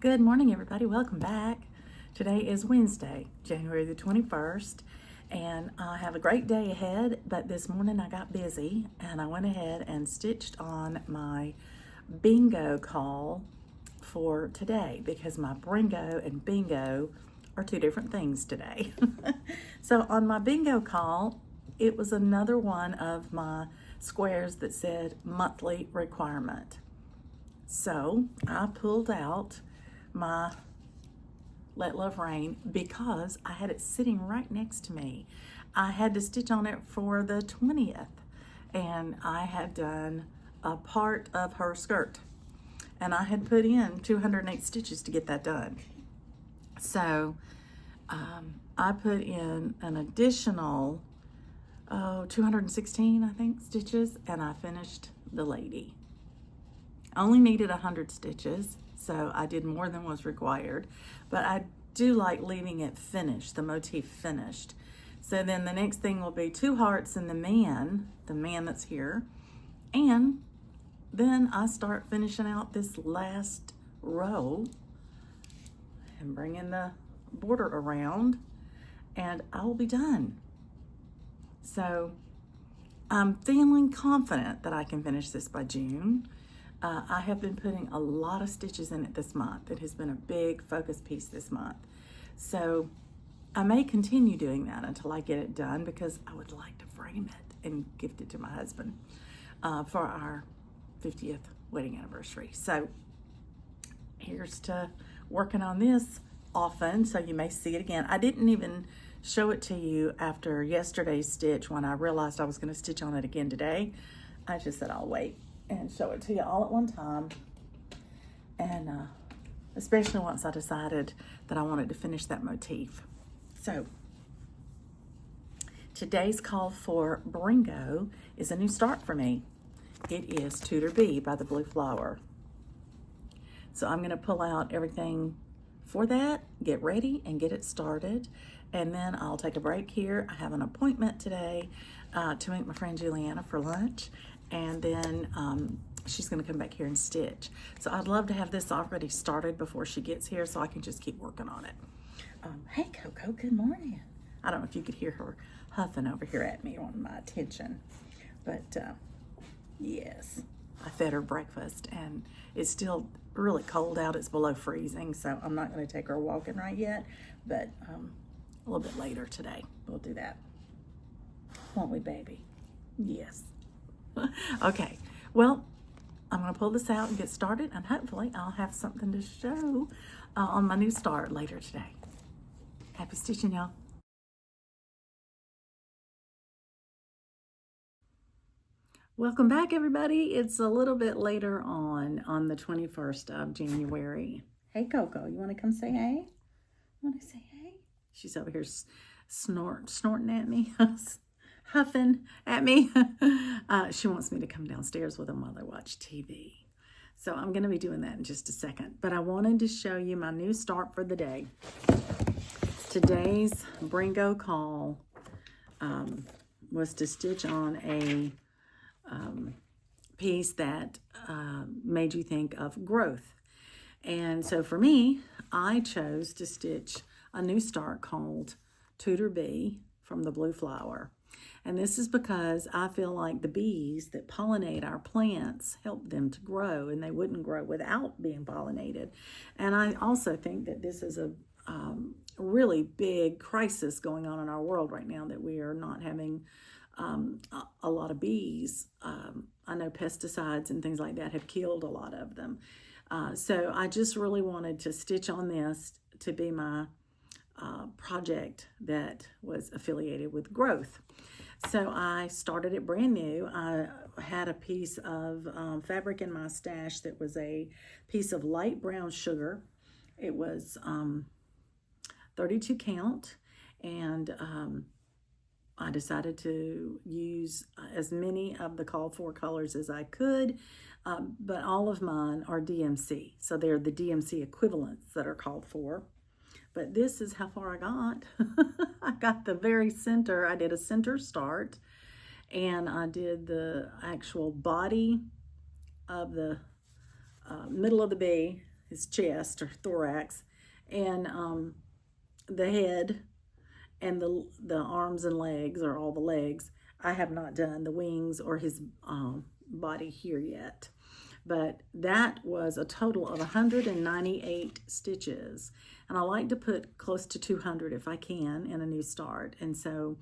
Good morning, everybody. Welcome back. Today is Wednesday, January the 21st, and I have a great day ahead, but this morning I got busy and I went ahead and stitched on my bingo call for today because my Bringo and bingo are two different things today. So on my bingo call, it was another one of my squares that said monthly requirement. So I pulled out my Let Love Rain because I had it sitting right next to me. I had to stitch on it for the 20th, and I had done a part of her skirt, and I had put in 208 stitches to get that done. So I put in an additional 216, I think, stitches, and I finished the lady. I only needed 100 stitches, so I did more than was required, but I do like leaving it finished, the motif finished. So then the next thing will be 2 hearts in the man that's here, and then I start finishing out this last row and bringing the border around, and I will be done. So I'm feeling confident that I can finish this by June. I have been putting a lot of stitches in it this month. It has been a big focus piece this month. So I may continue doing that until I get it done because I would like to frame it and gift it to my husband for our 50th wedding anniversary. So here's to working on this often, so you may see it again. I didn't even show it to you after yesterday's stitch when I realized I was going to stitch on it again today. I just said I'll wait and show it to you all at one time, and especially once I decided that I wanted to finish that motif. So today's call for Bringo is a new start for me. It is Tutor Bee by the Blue Flower. So I'm going to pull out everything for that, get ready and get it started, and then I'll take a break here. I have an appointment today to meet my friend Juliana for lunch, and then she's going to come back here and stitch. So I'd love to have this already started before she gets here so I can just keep working on it. Hey Coco, good morning. I don't know if you could hear her huffing over here at me on my attention, but yes, I fed her breakfast, and it's still really cold out. It's below freezing, so I'm not going to take her walking right yet, but a little bit later today we'll do that. Won't we, baby? Yes. Okay, well, I'm going to pull this out and get started, and hopefully I'll have something to show on my new start later today. Happy stitching, y'all. Welcome back, everybody. It's a little bit later on the 21st of January. Hey, Coco, you want to come say hey? You want to say hey? She's over here snorting at me, huffing at me. She wants me to come downstairs with them while they watch TV. So I'm going to be doing that in just a second. But I wanted to show you my new start for the day. Today's Bringo call was to stitch on a piece that made you think of growth. And so for me, I chose to stitch a new start called Tutor Bee from the Blue Flower. And this is because I feel like the bees that pollinate our plants help them to grow, and they wouldn't grow without being pollinated. And I also think that this is a really big crisis going on in our world right now, that we are not having a lot of bees. I know pesticides and things like that have killed a lot of them. So I just really wanted to stitch on this to be my project that was affiliated with growth. So I started it brand new. I had a piece of fabric in my stash that was a piece of light brown sugar. It was 32 count, and I decided to use as many of the called for colors as I could, but all of mine are DMC. So they're the DMC equivalents that are called for. But this is how far I got. I got the very center. I did a center start, and I did the actual body of the middle of the bee his chest or thorax, and the head and the arms and legs, or all the legs. I have not done the wings or his body here yet. But that was a total of 198 stitches. And I like to put close to 200 if I can in a new start. And so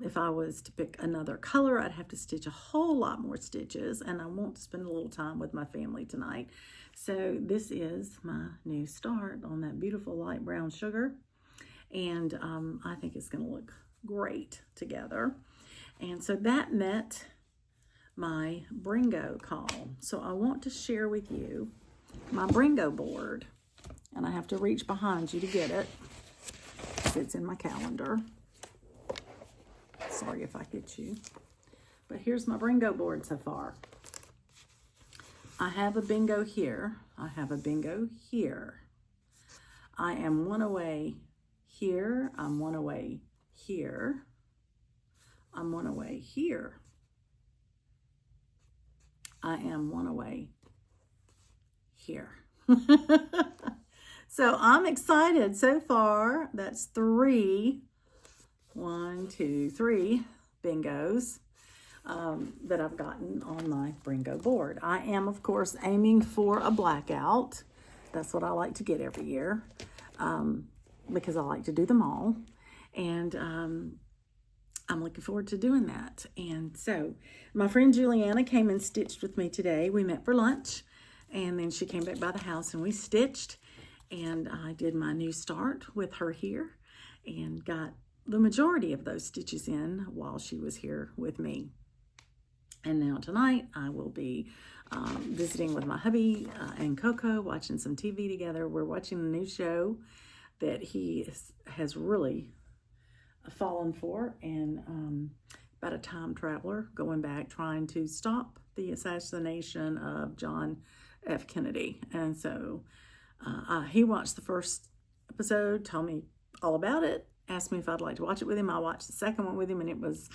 if I was to pick another color, I'd have to stitch a whole lot more stitches, and I want to spend a little time with my family tonight. So this is my new start on that beautiful light brown sugar. And I think it's going to look great together. And so that met my Bringo call. So I want to share with you my Bringo board. And I have to reach behind you to get it. It's in my calendar. Sorry if I hit you. But here's my Bringo board so far. I have a bingo here. I have a bingo here. I am one away here. I'm one away here. I'm one away here. I am one away here. So I'm excited so far. That's 3 bingos that I've gotten on my Bringo board. I am, of course, aiming for a blackout. That's what I like to get every year because I like to do them all. And I'm looking forward to doing that. And so my friend Juliana came and stitched with me today. We met for lunch, and then she came back by the house and we stitched. And I did my new start with her here and got the majority of those stitches in while she was here with me. And now tonight I will be visiting with my hubby and Coco, watching some TV together. We're watching a new show that he has really fallen for, and about a time traveler going back trying to stop the assassination of John F. Kennedy. And so he watched the first episode, told me all about it, asked me if I'd like to watch it with him. I watched the second one with him, and it was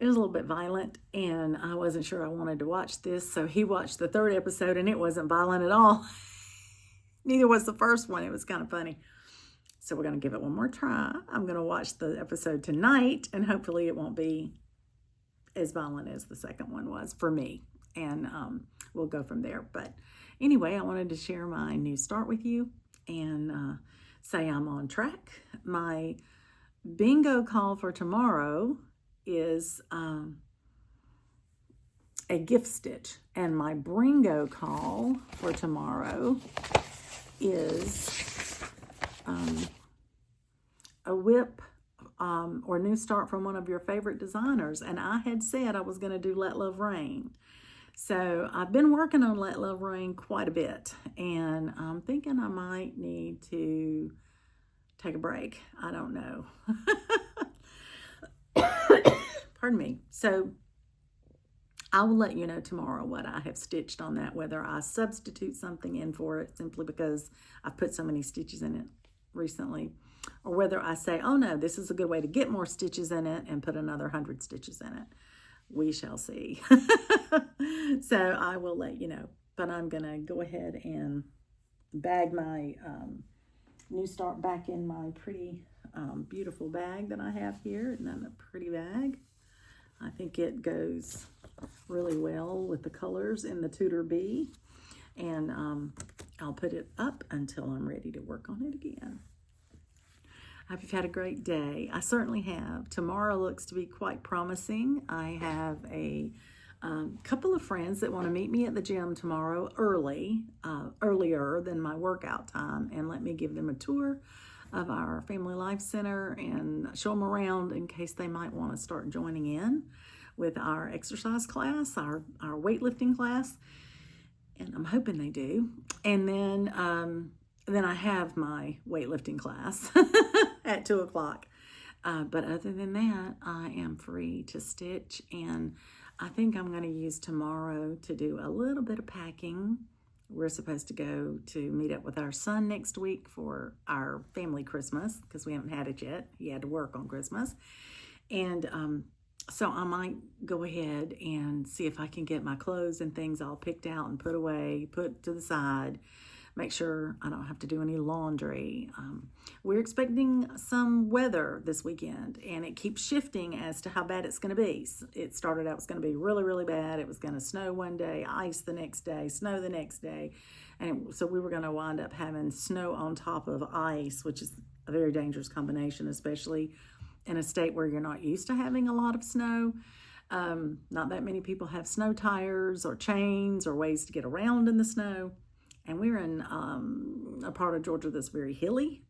a little bit violent, and I wasn't sure I wanted to watch this. So he watched the third episode, and it wasn't violent at all. Neither was the first one. It was kind of funny. So we're going to give it one more try. I'm going to watch the episode tonight, and hopefully it won't be as violent as the second one was for me. And we'll go from there. But anyway, I wanted to share my new start with you and say I'm on track. My bingo call for tomorrow is a gift stitch. And my Bringo call for tomorrow is a whip or new start from one of your favorite designers. And I had said I was going to do Let Love Rain. So I've been working on Let Love Rain quite a bit, and I'm thinking I might need to take a break. I don't know. Pardon me. So I will let you know tomorrow what I have stitched on that, whether I substitute something in for it simply because I've put so many stitches in it recently, or whether I say, oh no, this is a good way to get more stitches in it and put another 100 stitches in it. We shall see. So I will let you know. But I'm going to go ahead and bag my new start back in my pretty beautiful bag that I have here. Isn't that a pretty bag? I think it goes really well with the colors in the Tutor Bee. And I'll put it up until I'm ready to work on it again. I hope you've had a great day. I certainly have. Tomorrow looks to be quite promising. I have a couple of friends that want to meet me at the gym tomorrow earlier than my workout time, and let me give them a tour of our Family Life Center and show them around in case they might want to start joining in with our exercise class, our weightlifting class. And I'm hoping they do. And then I have my weightlifting class at 2 o'clock. But other than that, I am free to stitch. And I think I'm going to use tomorrow to do a little bit of packing. We're supposed to go to meet up with our son next week for our family Christmas, because we haven't had it yet. He had to work on Christmas. And so I might go ahead and see if I can get my clothes and things all picked out and put away, put to the side, make sure I don't have to do any laundry. We're expecting some weather this weekend, and it keeps shifting as to how bad it's going to be. It started out, it was going to be really, really bad. It was going to snow one day, ice the next day, snow the next day. And so we were going to wind up having snow on top of ice, which is a very dangerous combination, especially in a state where you're not used to having a lot of snow. Not that many people have snow tires or chains or ways to get around in the snow. And we're in a part of Georgia that's very hilly,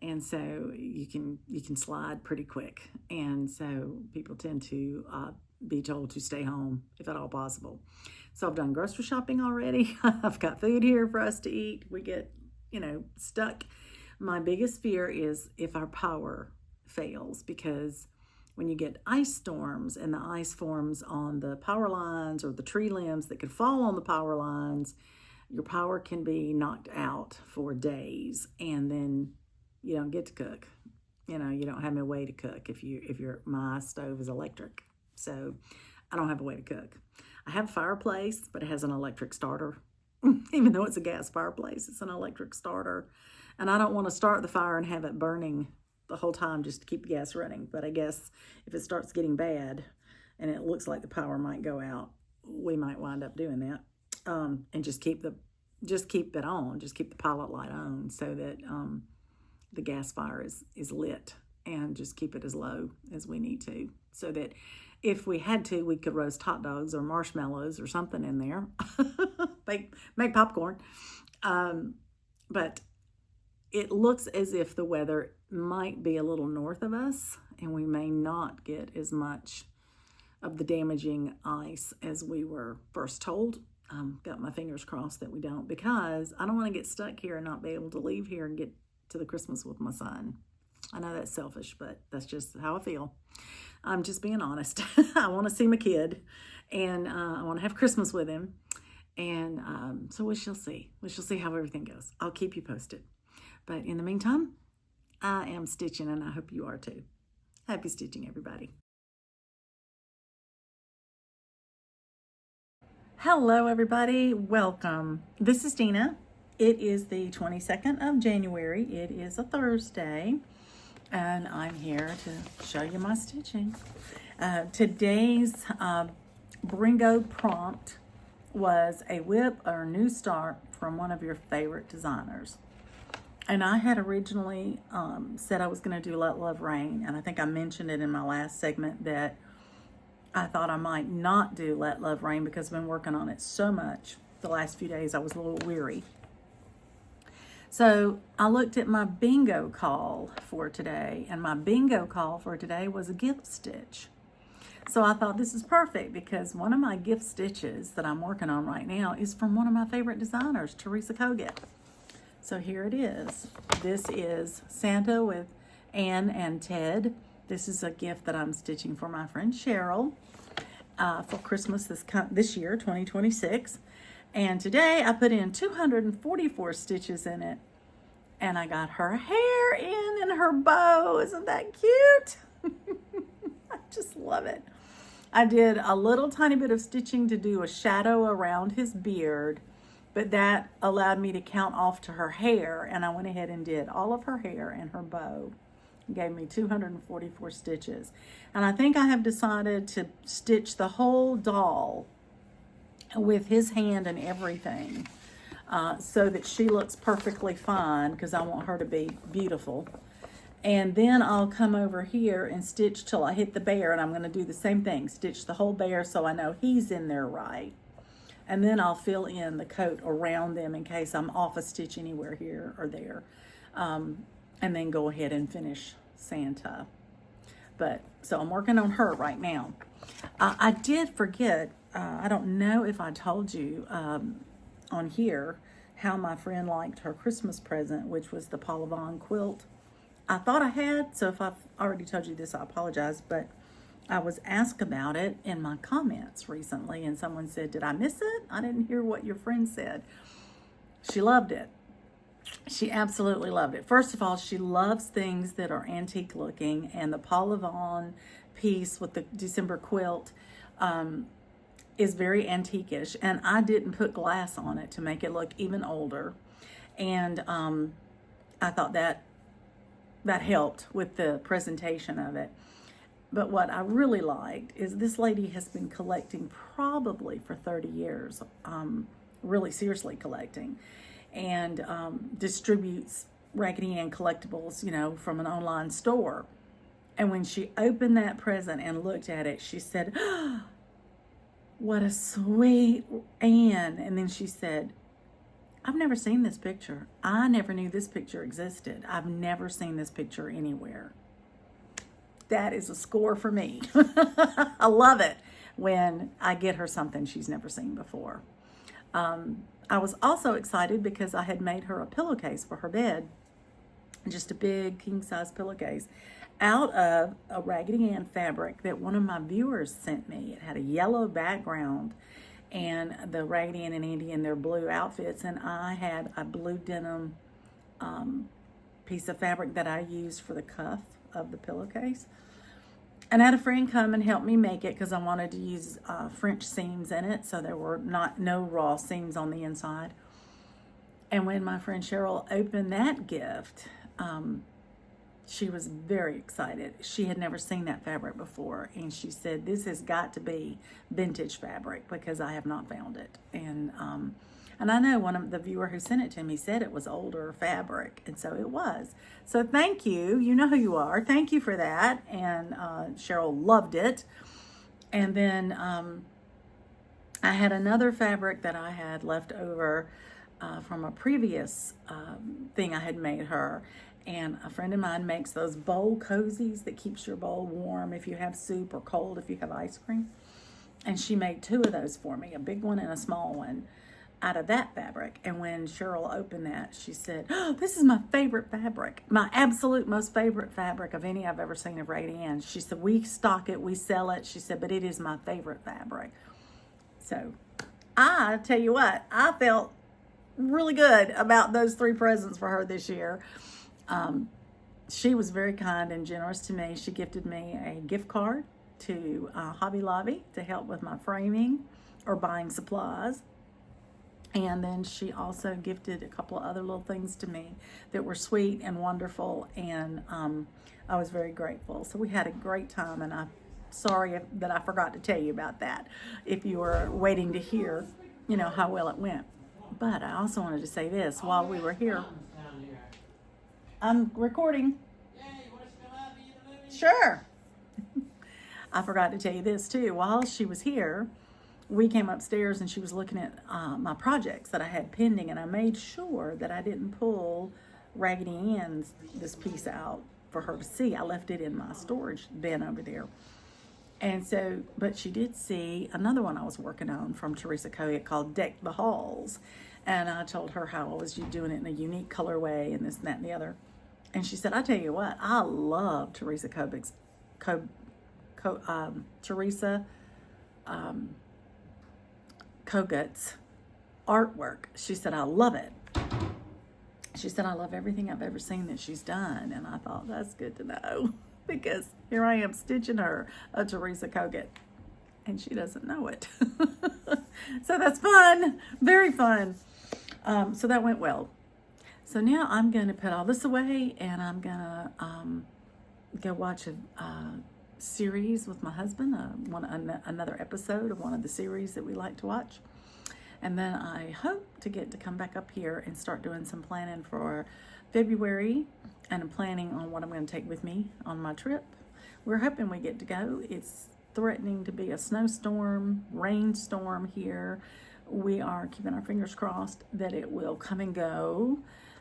and so you can slide pretty quick. And so people tend to be told to stay home if at all possible. So I've done grocery shopping already. I've got food here for us to eat. We get, stuck. My biggest fear is if our power fails, because when you get ice storms and the ice forms on the power lines or the tree limbs that could fall on the power lines, your power can be knocked out for days, and then you don't get to cook. You don't have a way to cook if my stove is electric. So I don't have a way to cook. I have a fireplace, but it has an electric starter. Even though it's a gas fireplace, it's an electric starter. And I don't want to start the fire and have it burning the whole time just to keep the gas running. But I guess if it starts getting bad and it looks like the power might go out, we might wind up doing that. And just keep it on, just keep the pilot light on, so that the gas fire is lit, and just keep it as low as we need to, so that if we had to, we could roast hot dogs or marshmallows or something in there, make popcorn. But it looks as if the weather might be a little north of us, and we may not get as much of the damaging ice as we were first told. Got my fingers crossed that we don't, because I don't want to get stuck here and not be able to leave here and get to the Christmas with my son. I know that's selfish, but that's just how I feel. I'm just being honest. I want to see my kid, and I want to have Christmas with him. And so we shall see. We shall see how everything goes. I'll keep you posted. But in the meantime, I am stitching, and I hope you are too. Happy stitching, everybody. Hello, everybody. Welcome. This is Dina. It is the 22nd of January. It is a Thursday, and I'm here to show you my stitching. Today's Bringo prompt was a whip or a new start from one of your favorite designers. And I had originally said I was going to do Let Love Rain, and I think I mentioned it in my last segment that I thought I might not do Let Love Rain because I've been working on it so much. The last few days I was a little weary. So I looked at my bingo call for today, and my bingo call for today was a gift stitch. So I thought this is perfect, because one of my gift stitches that I'm working on right now is from one of my favorite designers, Teresa Kogut. So here it is. This is Santa with Anne and Ted. This is a gift that I'm stitching for my friend Cheryl for Christmas this year, 2026. And today I put in 244 stitches in it, and I got her hair in and her bow. Isn't that cute? I just love it. I did a little tiny bit of stitching to do a shadow around his beard, but that allowed me to count off to her hair, and I went ahead and did all of her hair and her bow. It gave me 244 stitches. And I think I have decided to stitch the whole doll with his hand and everything, so that she looks perfectly fine, because I want her to be beautiful. And then I'll come over here and stitch till I hit the bear, and I'm going to do the same thing, stitch the whole bear so I know he's in there right. And then I'll fill in the coat around them in case I'm off a stitch anywhere here or there, and then go ahead and finish Santa. But so I'm working on her right now. I did forget, I don't know if I told you on here how my friend liked her Christmas present, which was the Paula Vaughn quilt. I thought I had, so if I've already told you this, I apologize, but I was asked about it in my comments recently, and someone said, did I miss it? I didn't hear what your friend said. She loved it. She absolutely loved it. First of all, she loves things that are antique looking, and the Paula Vaughn piece with the December quilt is very antique-ish, and I didn't put glass on it to make it look even older. And I thought that helped with the presentation of it. But what I really liked is this lady has been collecting probably for 30 years, really seriously collecting, and distributes Raggedy Ann collectibles, from an online store. And when she opened that present and looked at it, she said, "Oh, what a sweet Anne." And then she said, "I've never seen this picture. I never knew this picture existed. I've never seen this picture anywhere." That is a score for me. I love it when I get her something she's never seen before. I was also excited because I had made her a pillowcase for her bed, just a big king-size pillowcase, out of a Raggedy Ann fabric that one of my viewers sent me. It had a yellow background and the Raggedy Ann and Andy in their blue outfits, and I had a blue denim piece of fabric that I used for the cuff of the pillowcase. And I had a friend come and help me make it because I wanted to use French seams in it, so there were no raw seams on the inside. And when my friend Cheryl opened that gift, she was very excited. She had never seen that fabric before, and she said, "This has got to be vintage fabric because I have not found it." And I know one of the viewer who sent it to me said it was older fabric, and so it was. So thank you. You know who you are. Thank you for that. And Cheryl loved it. And then I had another fabric that I had left over from a previous thing I had made her. And a friend of mine makes those bowl cozies that keeps your bowl warm if you have soup, or cold if you have ice cream. And she made two of those for me, a big one and a small one, out of that fabric. And when Cheryl opened that, she said, "Oh, this is my favorite fabric, my absolute most favorite fabric of any I've ever seen of Raggedy Ann." She said, "We stock it, we sell it." She said, "But it is my favorite fabric." So I tell you what, I felt really good about those three presents for her this year. She was very kind and generous to me. She gifted me a gift card to Hobby Lobby to help with my framing or buying supplies. And then she also gifted a couple of other little things to me that were sweet and wonderful, and I was very grateful. So we had a great time, and I'm sorry that I forgot to tell you about that if you were waiting to hear, how well it went. But I also wanted to say this while we were here. I'm recording. Sure. I forgot to tell you this too. While she was here, we came upstairs and she was looking at my projects that I had pending, and I made sure that I didn't pull Raggedy Ann's this piece out for her to see. I left it in my storage bin over there. And so, but she did see another one I was working on from Teresa Kogut called Deck the Halls. And I told her how I was doing it in a unique colorway and this and that and the other. And she said, "I tell you what, I love Teresa Kogut's artwork." She said, "I love it." She said, "I love everything I've ever seen that she's done." And I thought, that's good to know, because here I am stitching her a Teresa Kogut, and she doesn't know it. So that's fun, very fun. So that went well. So now I'm going to put all this away, and I'm going to go watch a series with my husband, another episode of one of the series that we like to watch. And then I hope to get to come back up here and start doing some planning for February, and I'm planning on what I'm going to take with me on my trip. We're hoping we get to go. It's threatening to be a snowstorm, rainstorm here. We are keeping our fingers crossed that it will come and go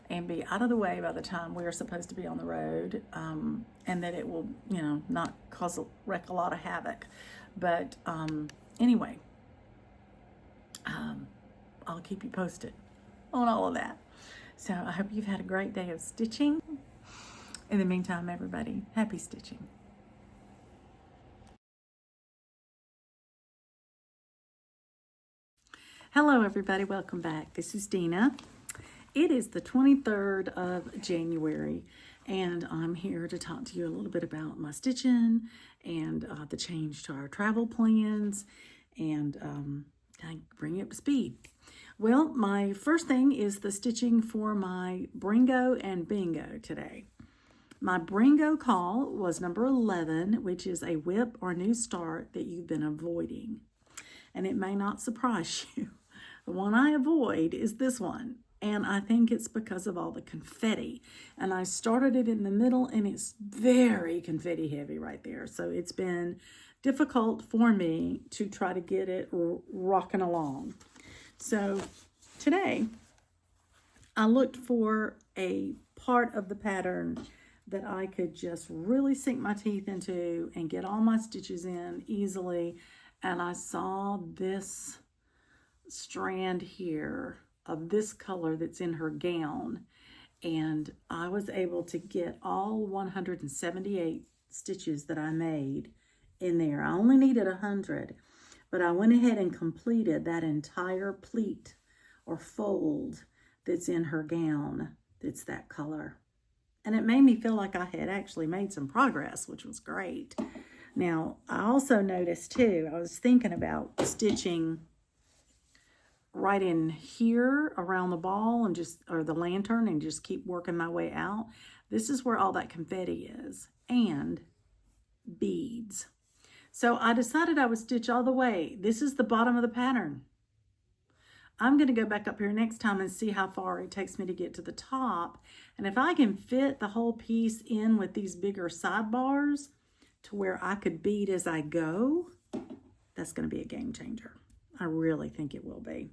and be out of the way by the time we are supposed to be on the road, and that it will, not wreak a lot of havoc. But anyway, I'll keep you posted on all of that. So I hope you've had a great day of stitching. In the meantime, everybody, happy stitching. Hello, everybody. Welcome back. This is Dina. It is the 23rd of January, and I'm here to talk to you a little bit about my stitching and the change to our travel plans, and kind of bring you up to speed. Well, my first thing is the stitching for my Bringo and Bingo today. My Bringo call was number 11, which is a whip or new start that you've been avoiding. And it may not surprise you. The one I avoid is this one. And I think it's because of all the confetti. And I started it in the middle, and it's very confetti heavy right there. So it's been difficult for me to try to get it rocking along. So today, I looked for a part of the pattern that I could just really sink my teeth into and get all my stitches in easily. And I saw this strand here of this color that's in her gown, and I was able to get all 178 stitches that I made in there. I only needed 100, but I went ahead and completed that entire pleat or fold that's in her gown that's that color. And it made me feel like I had actually made some progress, which was great. Now, I also noticed too, I was thinking about stitching right in here around the ball and or the lantern, and just keep working my way out. This is where all that confetti is, and beads. So I decided I would stitch all the way. This is the bottom of the pattern. I'm going to go back up here next time and see how far it takes me to get to the top. And if I can fit the whole piece in with these bigger sidebars to where I could bead as I go, that's going to be a game changer. I really think it will be.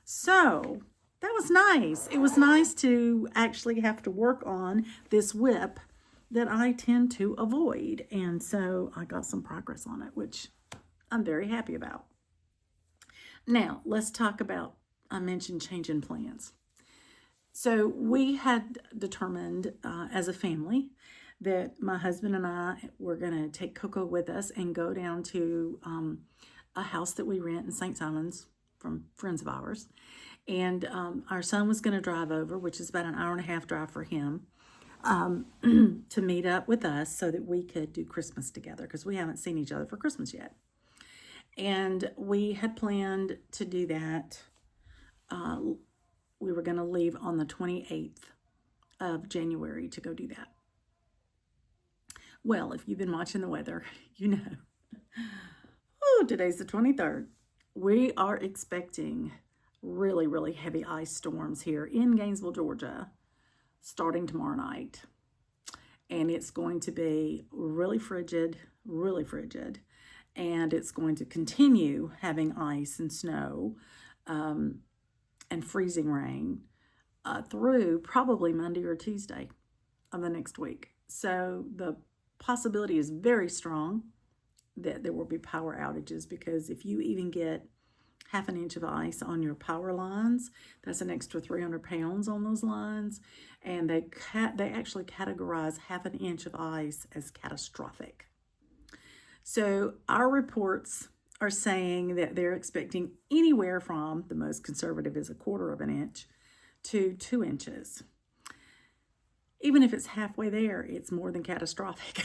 So that was nice. It was nice to actually have to work on this whip that I tend to avoid. And so I got some progress on it, which I'm very happy about. Now, let's talk about, I mentioned changing plans. So we had determined as a family that my husband and I were going to take Coco with us and go down to a house that we rent in St. Simons from friends of ours. And our son was going to drive over, which is about an hour and a half drive for him, to meet up with us so that we could do Christmas together, because we haven't seen each other for Christmas yet. And we had planned to do that. We were going to leave on the 28th of January to go do that. Well, if you've been watching the weather, you know. Oh, today's the 23rd. We are expecting really, really heavy ice storms here in Gainesville, Georgia, starting tomorrow night. And it's going to be really frigid, and it's going to continue having ice and snow and freezing rain through probably Monday or Tuesday of the next week. So the possibility is very strong that there will be power outages, because if you even get half an inch of ice on your power lines, that's an extra 300 pounds on those lines. And they actually categorize half an inch of ice as catastrophic. So our reports are saying that they're expecting anywhere from, the most conservative is 1/4 of an inch, to 2 inches. Even if it's halfway there, it's more than catastrophic.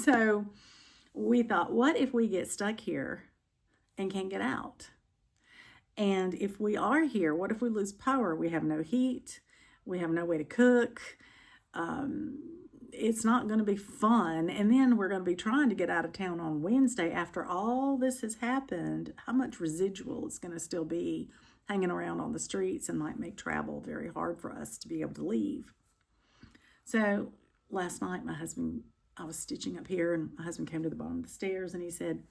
So we thought, what if we get stuck here and can't get out? And if we are here, what if we lose power? We have no heat. We have no way to cook. It's not going to be fun. And then we're going to be trying to get out of town on Wednesday after all this has happened. How much residual is going to still be hanging around on the streets, and might make travel very hard for us to be able to leave. So last night, I was stitching up here, and my husband came to the bottom of the stairs, and he said,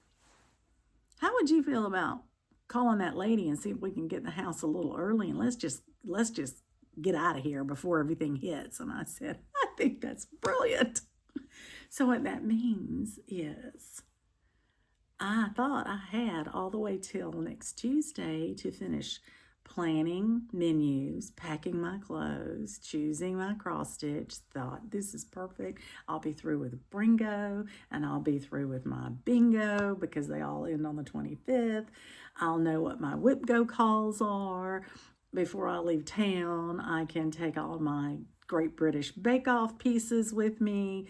how would you feel about calling that lady and see if we can get in the house a little early, and let's just get out of here before everything hits? And I said, I think that's brilliant. So what that means is I thought I had all the way till next Tuesday to finish planning menus, packing my clothes, choosing my cross stitch. Thought, this is perfect. I'll be through with Bringo, and I'll be through with my Bingo, because they all end on the 25th. I'll know what my whip go calls are. Before I leave town, I can take all my Great British Bake Off pieces with me.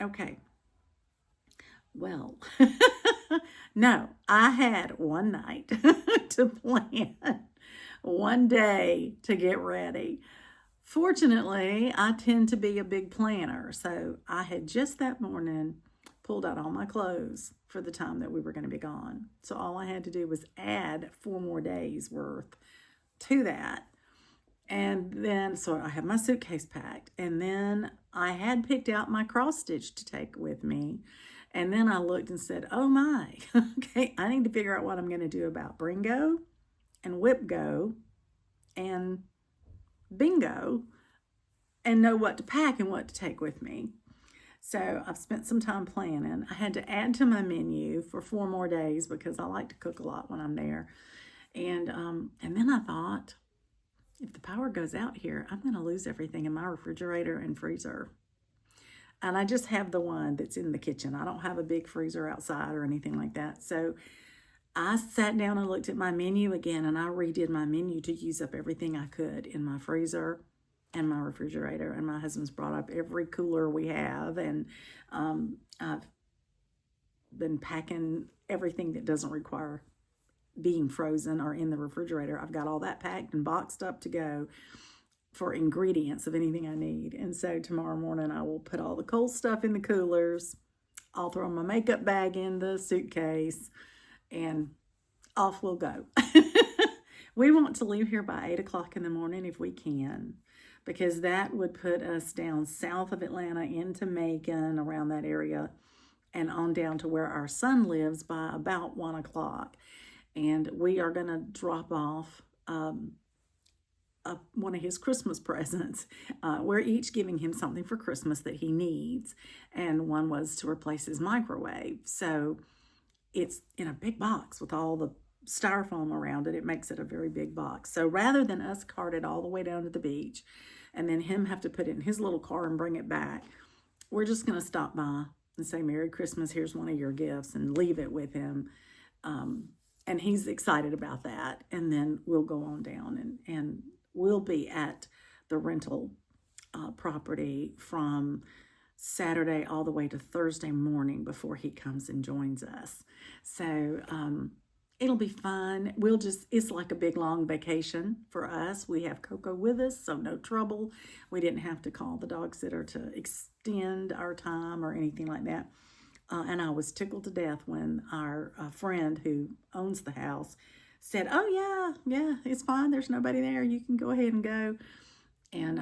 Okay. Well, No, I had one night to plan, one day to get ready. Fortunately, I tend to be a big planner, so I had just that morning pulled out all my clothes for the time that we were going to be gone. So all I had to do was add 4 more days worth to that. And then, so I had my suitcase packed, and then I had picked out my cross stitch to take with me. And then I looked and said, oh my, okay, I need to figure out what I'm going to do about Bringo and Whip Go and Bingo and know what to pack and what to take with me. So I've spent some time planning. I had to add to my menu for 4 more days because I like to cook a lot when I'm there. And then I thought, if the power goes out here, I'm going to lose everything in my refrigerator and freezer. And I just have the one that's in the kitchen. I don't have a big freezer outside or anything like that. So I sat down and looked at my menu again, and I redid my menu to use up everything I could in my freezer and my refrigerator. And my husband's brought up every cooler we have, and I've been packing everything that doesn't require being frozen or in the refrigerator. I've got all that packed and boxed up to go for ingredients of anything I need. And so tomorrow morning I will put all the cold stuff in the coolers. I'll throw my makeup bag in the suitcase, and off we'll go. We want to leave here by 8 o'clock in the morning if we can, because that would put us down south of Atlanta into Macon, around that area, and on down to where our son lives by about 1 o'clock. And we are going to drop off one of his Christmas presents. We're each giving him something for Christmas that he needs, and one was to replace his microwave. So it's in a big box with all the styrofoam around it. It makes it a very big box. So rather than us cart it all the way down to the beach and then him have to put it in his little car and bring it back, we're just going to stop by and say, Merry Christmas, here's one of your gifts, and leave it with him. And he's excited about that. And then we'll go on down, and we'll be at the rental property from Saturday all the way to Thursday morning before he comes and joins us. So it'll be fun. It's like a big long vacation for us. We have Coco with us, so no trouble. We didn't have to call the dog sitter to extend our time or anything like that. And I was tickled to death when our friend who owns the house said, oh yeah, it's fine. There's nobody there. You can go ahead and go. And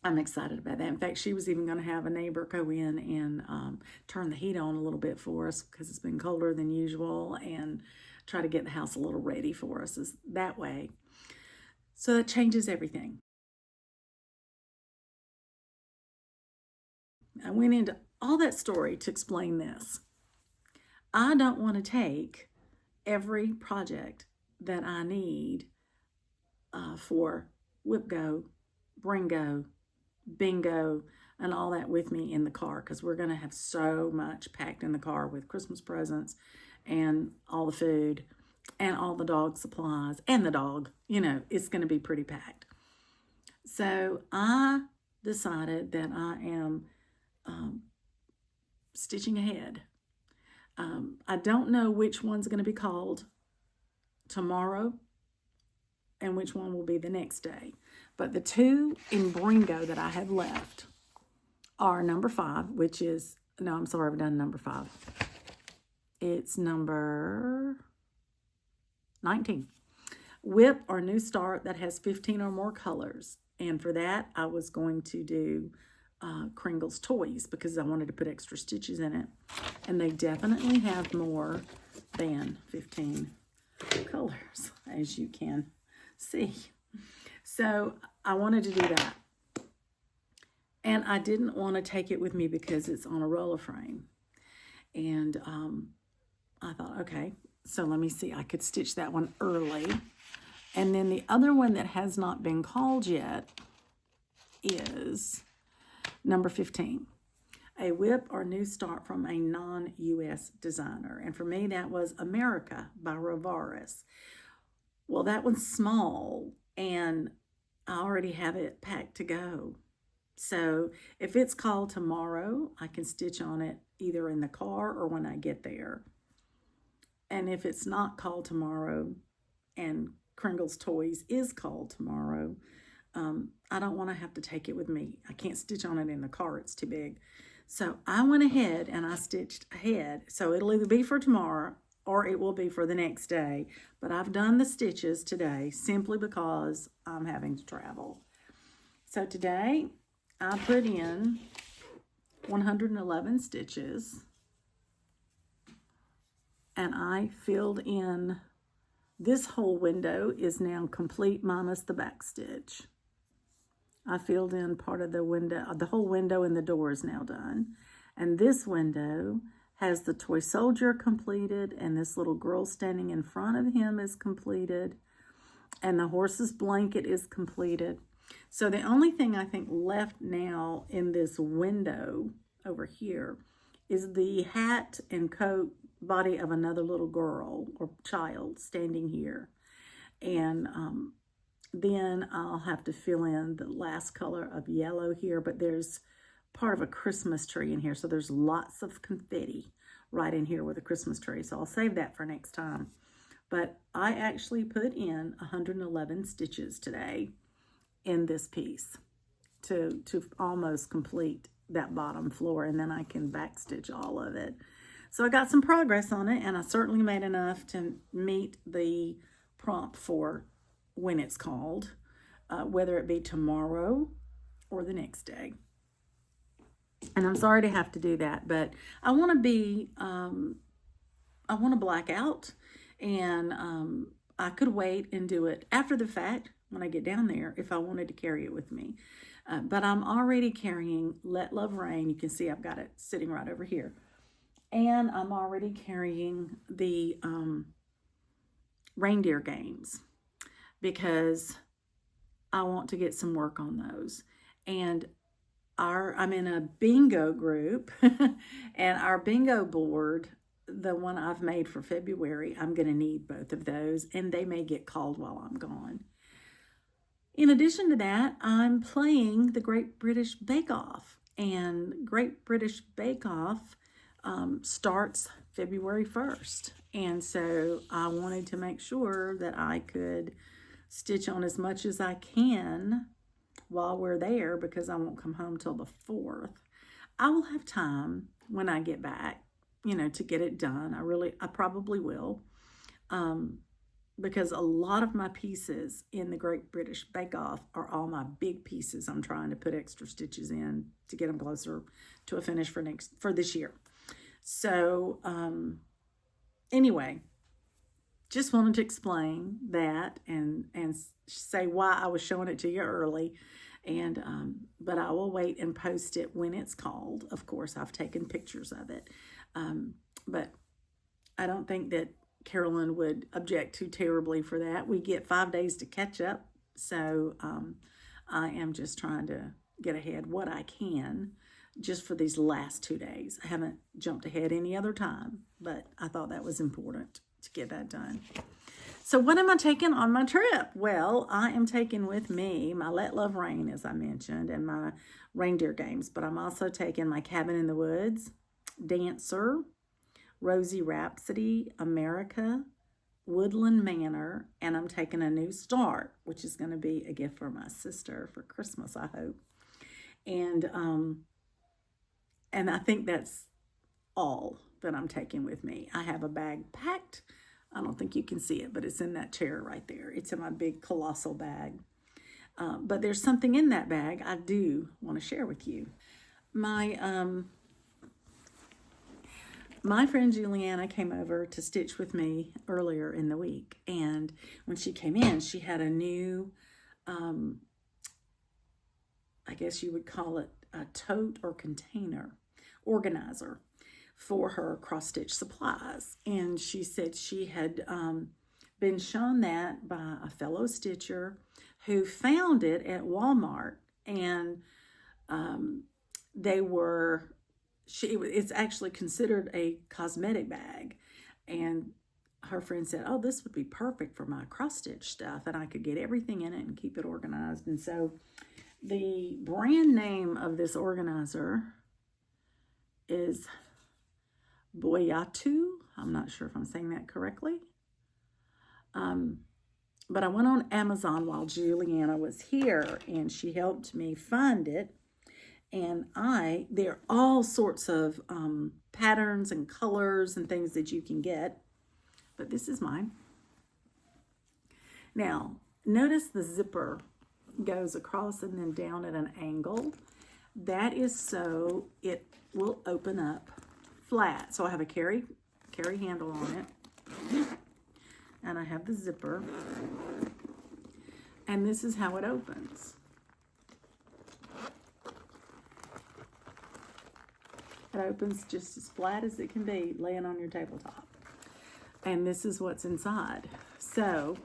I'm excited about that. In fact, she was even going to have a neighbor go in and turn the heat on a little bit for us because it's been colder than usual, and try to get the house a little ready for us that way. So that changes everything. I went into all that story to explain this. I don't want to take every project that I need for Whip Go, Bring Go, Bingo, and all that with me in the car, because we're going to have so much packed in the car with Christmas presents and all the food and all the dog supplies and the dog. It's going to be pretty packed. So I decided that I am stitching ahead. I don't know which one's going to be called tomorrow and which one will be the next day. But the two in Bringo that I have left are number 5, which is, no, I'm sorry, I've done number 5. It's number 19. Whip or New Start that has 15 or more colors. And for that, I was going to do Kringle's Toys because I wanted to put extra stitches in it. And they definitely have more than 15 colors, as you can see. So I wanted to do that. And I didn't want to take it with me because it's on a roller frame. And I thought, okay, so let me see. I could stitch that one early. And then the other one that has not been called yet is number 15. A Whip or New Start from a non-U.S. designer. And for me, that was America by Rovaris. Well, that one's small, and I already have it packed to go. So if it's called tomorrow, I can stitch on it either in the car or when I get there. And if it's not called tomorrow and Kringle's Toys is called tomorrow, I don't want to have to take it with me. I can't stitch on it in the car. It's too big. So I went ahead and I stitched ahead. So it'll either be for tomorrow or it will be for the next day. But I've done the stitches today simply because I'm having to travel. So today I put in 111 stitches. And I filled in, this whole window is now complete minus the back stitch. I filled in part of the window, the whole window, and the door is now done. And this window has the toy soldier completed, and this little girl standing in front of him is completed, and the horse's blanket is completed. So the only thing I think left now in this window over here is the hat and coat body of another little girl or child standing here. And then I'll have to fill in the last color of yellow here, but there's part of a Christmas tree in here, so there's lots of confetti right in here with a Christmas tree, so I'll save that for next time. But I actually put in 111 stitches today in this piece to almost complete that bottom floor, and then I can backstitch all of it. So I got some progress on it, and I certainly made enough to meet the prompt for when it's called, whether it be tomorrow or the next day. And I'm sorry to have to do that, but I want to be, I want to black out, and I could wait and do it after the fact when I get down there if I wanted to carry it with me. But I'm already carrying Let Love Rain. You can see I've got it sitting right over here. And I'm already carrying the Reindeer games because I want to get some work on those. And I'm in a bingo group, and our bingo board, the one I've made for February, I'm going to need both of those, and they may get called while I'm gone. In addition to that, I'm playing the Great British Bake Off, and Great British Bake Off starts February 1st. And so I wanted to make sure that I could stitch on as much as I can while we're there, because I won't come home till the 4th. I will have time when I get back, to get it done. I probably will. Because a lot of my pieces in the Great British Bake Off are all my big pieces. I'm trying to put extra stitches in to get them closer to a finish for this year. So anyway, just wanted to explain that and say why I was showing it to you early. And but I will wait and post it when it's called. Of course, I've taken pictures of it. But I don't think that Carolyn would object too terribly for that. We get 5 days to catch up. So I am just trying to get ahead what I can just for these last 2 days. I haven't jumped ahead any other time, but I thought that was important to get that done. So what am I taking on my trip? Well, I am taking with me my Let Love Rain, as I mentioned, and my reindeer games, but I'm also taking my Cabin in the Woods, Dancer, Rosie, Rhapsody, America, Woodland Manor, and I'm taking A New Start, which is going to be a gift for my sister for Christmas, I hope. And I think that's all that I'm taking with me. I have a bag packed. I don't think you can see it, but it's in that chair right there. It's in my big colossal bag. But there's something in that bag I do want to share with you. My friend Juliana came over to stitch with me earlier in the week. And when she came in, she had a new, I guess you would call it a tote or container organizer for her cross-stitch supplies. And she said she had been shown that by a fellow stitcher who found it at Walmart. And it's actually considered a cosmetic bag. And her friend said, oh, this would be perfect for my cross-stitch stuff, and I could get everything in it and keep it organized. And so the brand name of this organizer is Boyatu. I'm not sure if I'm saying that correctly. But I went on Amazon while Juliana was here, and she helped me find it. And there are all sorts of patterns and colors and things that you can get. But this is mine. Now, notice the zipper goes across and then down at an angle. That is so it will open up flat. So I have a carry handle on it. And I have the zipper. And this is how it opens. It opens just as flat as it can be, laying on your tabletop. And this is what's inside. So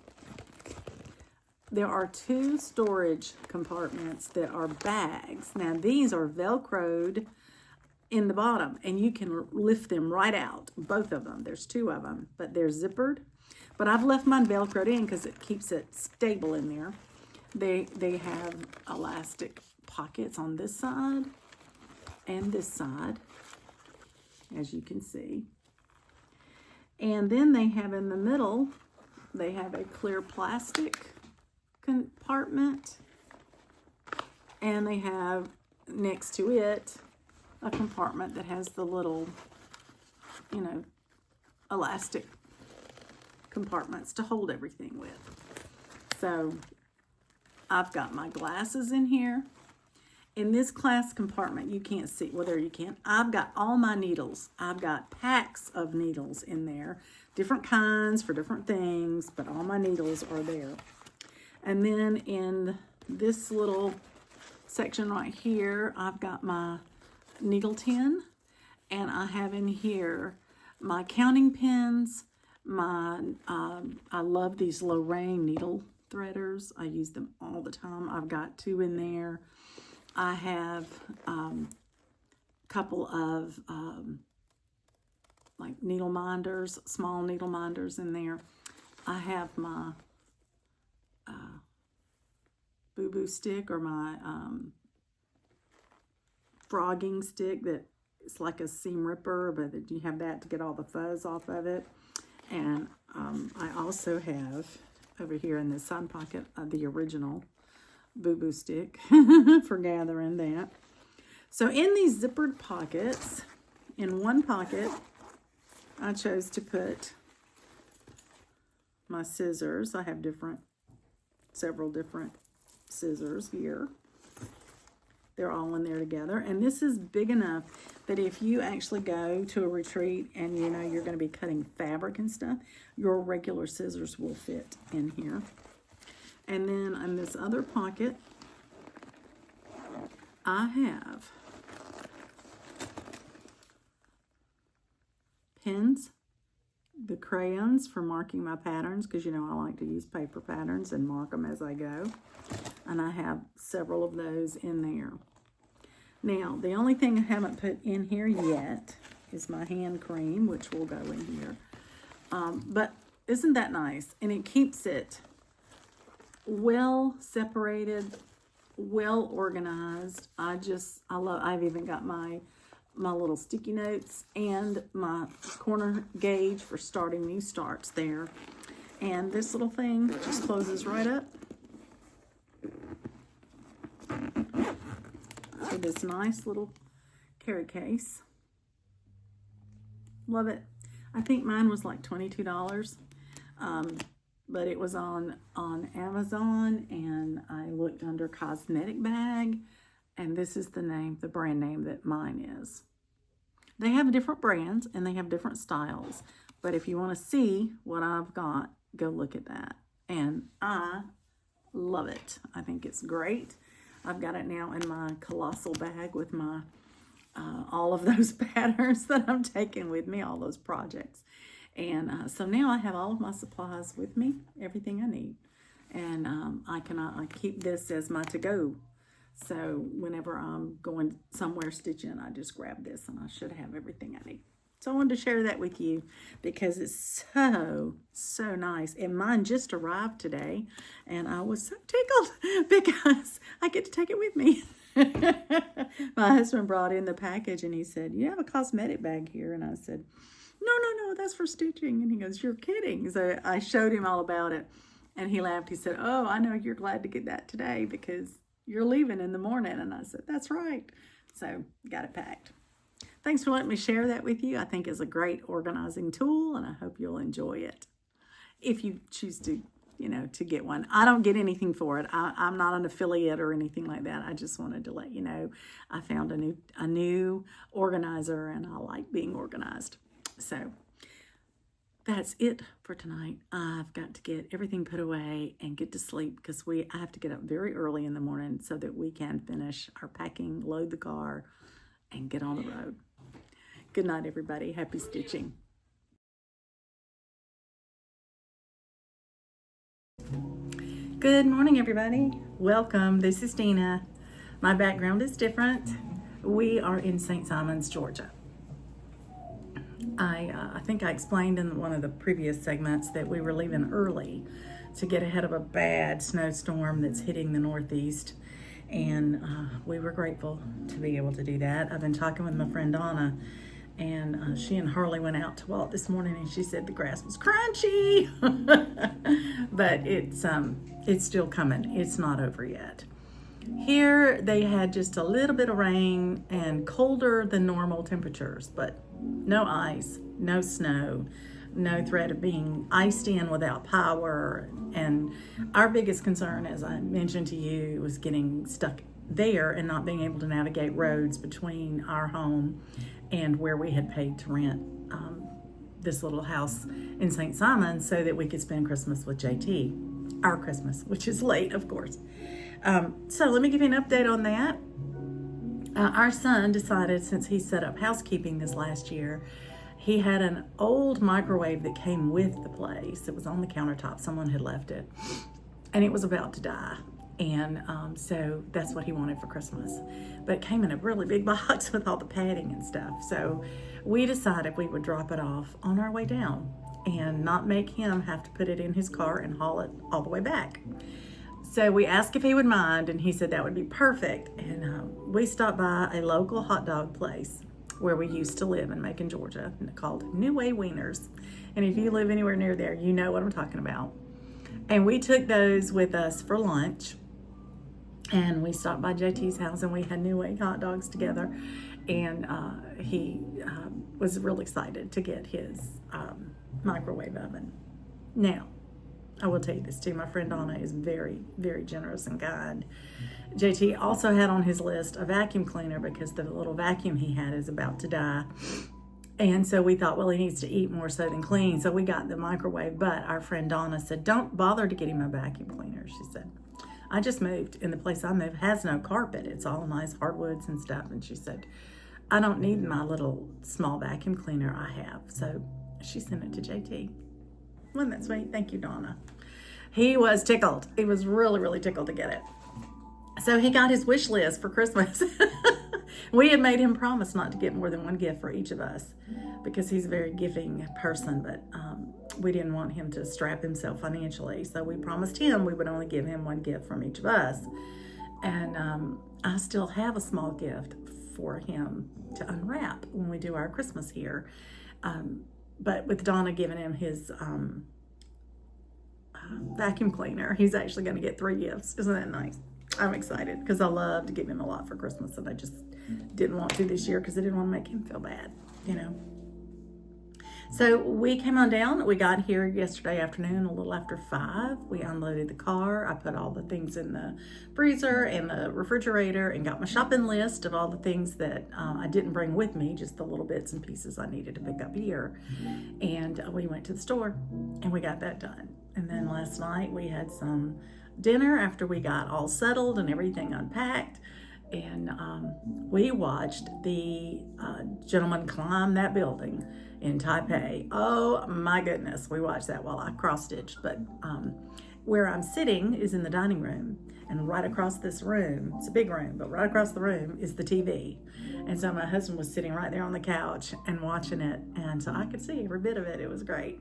there are 2 storage compartments that are bags. Now these are Velcroed in the bottom, and you can lift them right out, both of them. There's 2 of them, but they're zippered. But I've left mine Velcroed in because it keeps it stable in there. They have elastic pockets on this side and this side, as you can see. And then they have in the middle, they have a clear plastic compartment, and they have next to it a compartment that has the little, elastic compartments to hold everything with. So I've got my glasses in here. In this class compartment, you can't see, well, there you can. I've got all my needles. I've got packs of needles in there, different kinds for different things, but all my needles are there. And then in this little section right here, I've got my needle tin, and I have in here my counting pins, I love these Lorraine needle threaders. I use them all the time. I've got 2 in there. I have a couple of like needle minders, small needle minders in there. I have my boo-boo stick, or my frogging stick that it's like a seam ripper, but you have that to get all the fuzz off of it. And I also have over here in this side pocket the original boo-boo stick for gathering that. So in these zippered pockets, in one pocket, I chose to put my scissors. I have several different scissors here. They're all in there together. And this is big enough that if you actually go to a retreat and you're going to be cutting fabric and stuff, your regular scissors will fit in here. And then in this other pocket, I have pens, the crayons for marking my patterns, because I like to use paper patterns and mark them as I go. And I have several of those in there. Now, the only thing I haven't put in here yet is my hand cream, which will go in here. But isn't that nice? And it keeps it well separated, well organized. I've even got my little sticky notes and my corner gauge for starting new starts there. And this little thing just closes right up. So this nice little carry case. Love it. I think mine was like $22. But it was on Amazon, and I looked under cosmetic bag, and this is the brand name that mine is. They have different brands and they have different styles, but if you want to see what I've got, go look at that. And I love it. I think it's great. I've got it now in my colossal bag with my all of those patterns that I'm taking with me, all those projects. And so now I have all of my supplies with me, everything I need. And I keep this as my to-go. So whenever I'm going somewhere stitching, I just grab this and I should have everything I need. So I wanted to share that with you because it's so nice. And mine just arrived today, and I was so tickled because I get to take it with me. My husband brought in the package and he said, "You have a cosmetic bag here?" And I said, "No, no, that's for stitching. And he goes, you're kidding. So I showed him all about it. And he laughed. He said, oh, I know you're glad to get that today because you're leaving in the morning. And I said, that's right. So got it packed. Thanks for letting me share that with you. I think it's a great organizing tool, and I hope you'll enjoy it. If you choose to, to get one. I don't get anything for it. I'm not an affiliate or anything like that. I just wanted to let you know I found a new organizer, and I like being organized. So that's it for tonight. I've got to get everything put away and get to sleep because I have to get up very early in the morning so that we can finish our packing, load the car, and get on the road. Good night, everybody. Happy stitching. Good morning, everybody. Welcome. This is Dina. My background is different. We are in St. Simons, Georgia. I think I explained in one of the previous segments that we were leaving early to get ahead of a bad snowstorm that's hitting the Northeast. And we were grateful to be able to do that. I've been talking with my friend Donna, and she and Harley went out to walk this morning, and she said the grass was crunchy. But it's still coming. It's not over yet. Here they had just a little bit of rain and colder than normal temperatures, but no ice, no snow, no threat of being iced in without power. And our biggest concern, as I mentioned to you, was getting stuck there and not being able to navigate roads between our home and where we had paid to rent this little house in St. Simons so that we could spend Christmas with JT, our Christmas, which is late, of course. So let me give you an update on that. Our son decided, since he set up housekeeping this last year, he had an old microwave that came with the place. It was on the countertop. Someone had left it, and it was about to die. And so that's what he wanted for Christmas. But it came in a really big box with all the padding and stuff. So we decided we would drop it off on our way down and not make him have to put it in his car and haul it all the way back. So we asked if he would mind, and he said that would be perfect. And we stopped by a local hot dog place where we used to live in Macon, Georgia, called New Way Wieners. And if you live anywhere near there, you know what I'm talking about. And we took those with us for lunch. And we stopped by JT's house, and we had New Way hot dogs together. And he was real excited to get his microwave oven. Now, I will tell you this too, my friend Donna is very, very generous and kind. JT also had on his list a vacuum cleaner because the little vacuum he had is about to die. And so we thought, well, he needs to eat more so than clean. So we got the microwave, but our friend Donna said, don't bother to get him a vacuum cleaner. She said, I just moved, and the place I moved has no carpet. It's all nice hardwoods and stuff. And she said, I don't need my little small vacuum cleaner I have. So she sent it to JT. Wasn't that sweet? Thank you, Donna. He was tickled. He was really, really tickled to get it. So he got his wish list for Christmas. We had made him promise not to get more than one gift for each of us because he's a very giving person, but we didn't want him to strap himself financially. So we promised him we would only give him one gift from each of us. And I still have a small gift for him to unwrap when we do our Christmas here. But with Donna giving him his vacuum cleaner, he's actually going to get 3 gifts. Isn't that nice? I'm excited because I love to give him a lot for Christmas, and I just didn't want to this year because I didn't want to make him feel bad, So we came on down. We got here yesterday afternoon, a little after 5. We unloaded the car. I put all the things in the freezer and the refrigerator and got my shopping list of all the things that I didn't bring with me, just the little bits and pieces I needed to pick up here. And we went to the store and we got that done. And then last night we had some dinner after we got all settled and everything unpacked. And we watched the gentleman climb that building in Taipei. Oh my goodness, we watched that while I cross-stitched. But where I'm sitting is in the dining room, and right across this room, it's a big room, but right across the room is the TV. And so my husband was sitting right there on the couch and watching it, and so I could see every bit of it. It was great.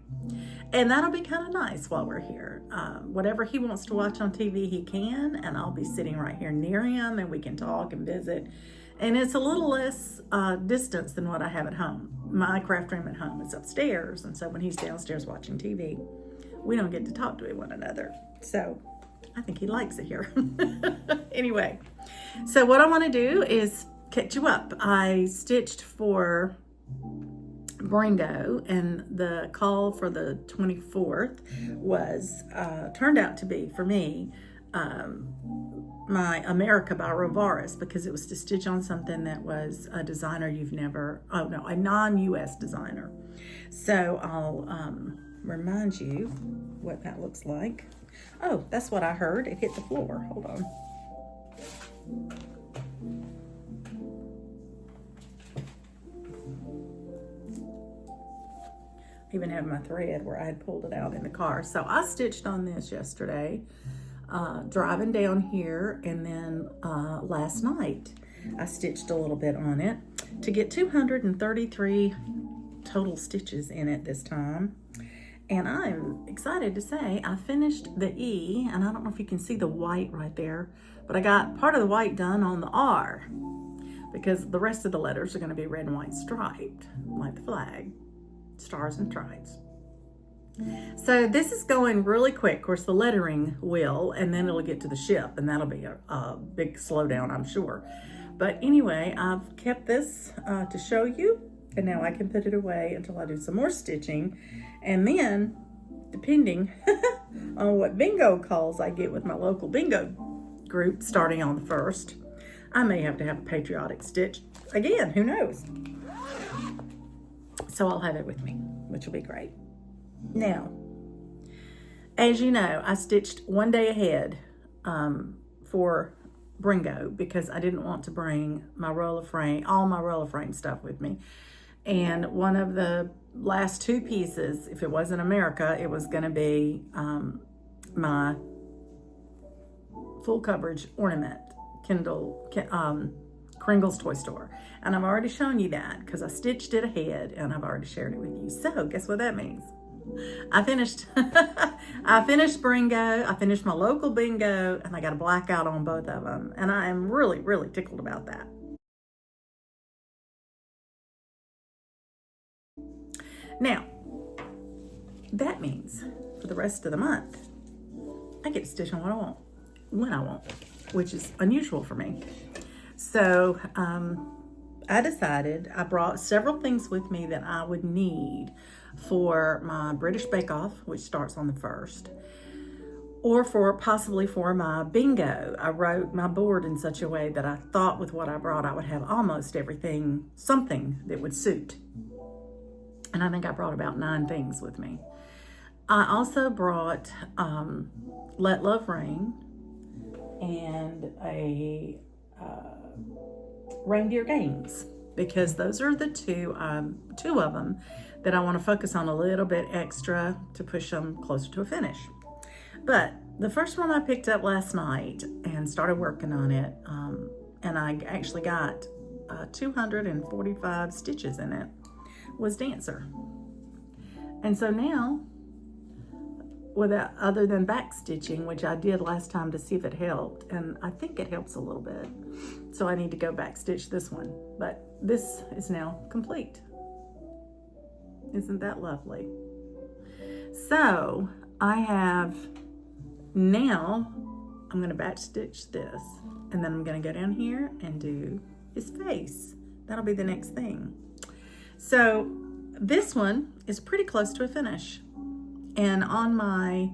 And that'll be kind of nice while we're here. Whatever he wants to watch on TV, he can, and I'll be sitting right here near him, and we can talk and visit. And it's a little less distance than what I have at home. my craft room at home is upstairs, and so when he's downstairs watching TV, we don't get to talk to one another. So I think he likes it here. Anyway, so what I want to do is catch you up. I stitched for Bringo, and the call for the 24th was turned out to be, for me, my America by Rovaris, because it was to stitch on something that was a designer a non-US designer. So I'll remind you what that looks like. Oh, that's what I heard. It hit the floor. Hold on. I even have my thread where I had pulled it out in the car. So I stitched on this yesterday, driving down here, and then last night I stitched a little bit on it to get 233 total stitches in it this time. And I'm excited to say I finished the E, and I don't know if you can see the white right there, but I got part of the white done on the R, because the rest of the letters are going to be red and white striped, like the flag, stars and stripes. So this is going really quick. Of course, the lettering will, and then it'll get to the ship, and that'll be a big slowdown, I'm sure. But anyway, I've kept this to show you, and now I can put it away until I do some more stitching. And then, depending on what bingo calls I get with my local bingo group starting on the 1st, I may have to have a patriotic stitch again, who knows? So I'll have it with me, which will be great. Now, as you know, I stitched one day ahead for Bringo, because I didn't want to bring my all my roll of frame stuff with me. And one of the last two pieces, if it wasn't America, it was going to be my full coverage ornament, Kringle's Toy Store. And I've already shown you that because I stitched it ahead and I've already shared it with you. So guess what that means? I finished I finished Bringo, I finished my local bingo, and I got a blackout on both of them. And I am really, really tickled about that. Now, that means for the rest of the month, I get to stitch on what I want, when I want, which is unusual for me. So I decided, I brought several things with me that I would need for my British Bake Off, which starts on the 1st, or possibly for my bingo. I wrote my board in such a way that I thought with what I brought, I would have almost everything, something that would suit. And I think I brought about 9 things with me. I also brought Let Love Rain and a Reindeer Games, because those are the two of them that I want to focus on a little bit extra to push them closer to a finish. But the first one I picked up last night and started working on it, and I actually got 245 stitches in it, was Dancer. And so now, other than back stitching, which I did last time to see if it helped, and I think it helps a little bit, so I need to go back stitch this one, but this is now complete. Isn't that lovely? So I have now, I'm going to back stitch this, and then I'm going to go down here and do his face. That'll be the next thing. So this one is pretty close to a finish. And on my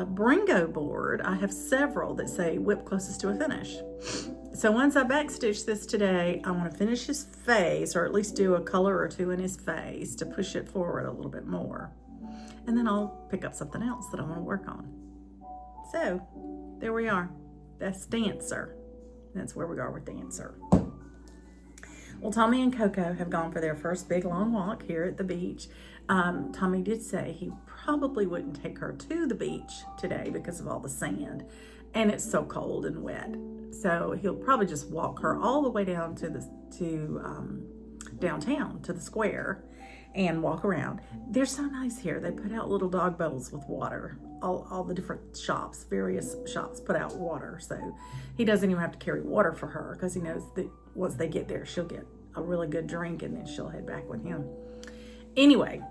Bringo board, I have several that say whip closest to a finish. So once I backstitch this today, I want to finish his face, or at least do a color or two in his face to push it forward a little bit more. And then I'll pick up something else that I want to work on. So there we are. That's Dancer. That's where we are with Dancer. Well, Tommy and Coco have gone for their first big long walk here at the beach. Tommy did say he probably wouldn't take her to the beach today because of all the sand, and it's so cold and wet. So he'll probably just walk her all the way down to downtown to the square and walk around. They're so nice here. They put out little dog bowls with water. All the different shops, various shops put out water. So he doesn't even have to carry water for her because he knows that once they get there, she'll get a really good drink, and then she'll head back with him. Anyway,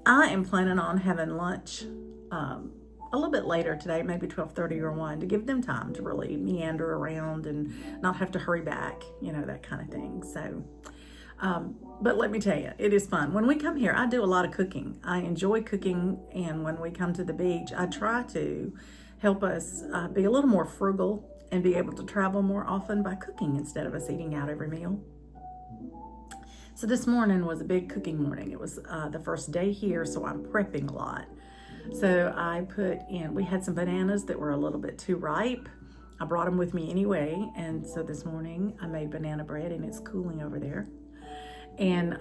I am planning on having lunch a little bit later today, maybe 12:30 or 1, to give them time to really meander around and not have to hurry back, that kind of thing. So, but let me tell you, it is fun. When we come here, I do a lot of cooking. I enjoy cooking, and when we come to the beach, I try to help us be a little more frugal and be able to travel more often by cooking instead of us eating out every meal. So this morning was a big cooking morning. It was the first day here, so I'm prepping a lot. So we had some bananas that were a little bit too ripe. I brought them with me anyway, and so this morning I made banana bread, and it's cooling over there. And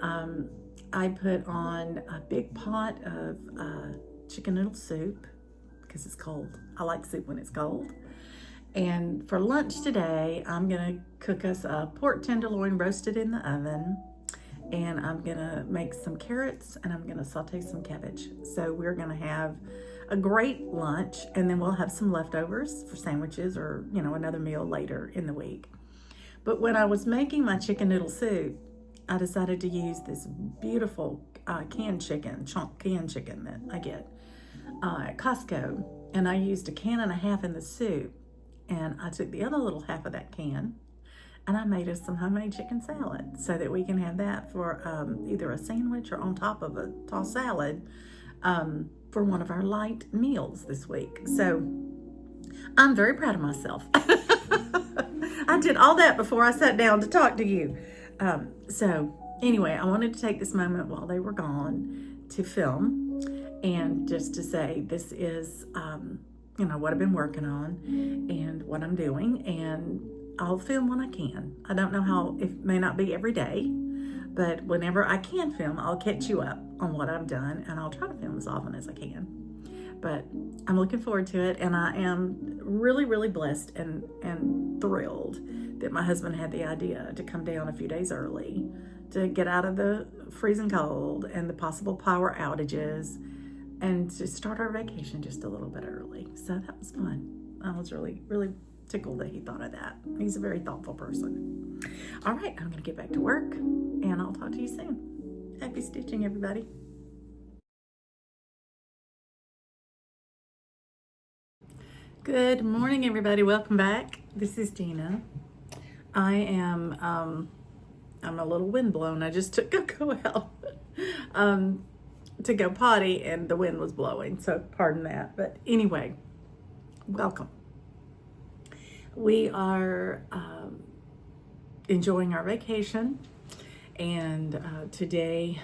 I put on a big pot of chicken noodle soup because it's cold. I like soup when it's cold. And for lunch today, I'm gonna cook us a pork tenderloin roasted in the oven. And I'm gonna make some carrots, and I'm gonna saute some cabbage. So we're gonna have a great lunch, and then we'll have some leftovers for sandwiches or, another meal later in the week. But when I was making my chicken noodle soup, I decided to use this beautiful canned chicken that I get at Costco. And I used 1.5 cans in the soup, and I took the other little half of that can, and I made us some homemade chicken salad so that we can have that for either a sandwich or on top of a tossed salad for one of our light meals this week. So I'm very proud of myself. I did all that before I sat down to talk to you. So anyway, I wanted to take this moment while they were gone to film and just to say this is, what I've been working on and what I'm doing, and I'll film when I can. I don't know how, it may not be every day, but whenever I can film, I'll catch you up on what I've done, and I'll try to film as often as I can. But I'm looking forward to it, and I am really, really blessed and thrilled that my husband had the idea to come down a few days early to get out of the freezing cold and the possible power outages and to start our vacation just a little bit early. So that was fun. I was really, really tickled that he thought of that. He's a very thoughtful person. All right, I'm gonna get back to work, and I'll talk to you soon. Happy stitching, everybody. Good morning, everybody. Welcome back. This is Dina. I am, I'm a little windblown. I just took Coco out to go potty, and the wind was blowing, so pardon that. But anyway, welcome. We are enjoying our vacation, and today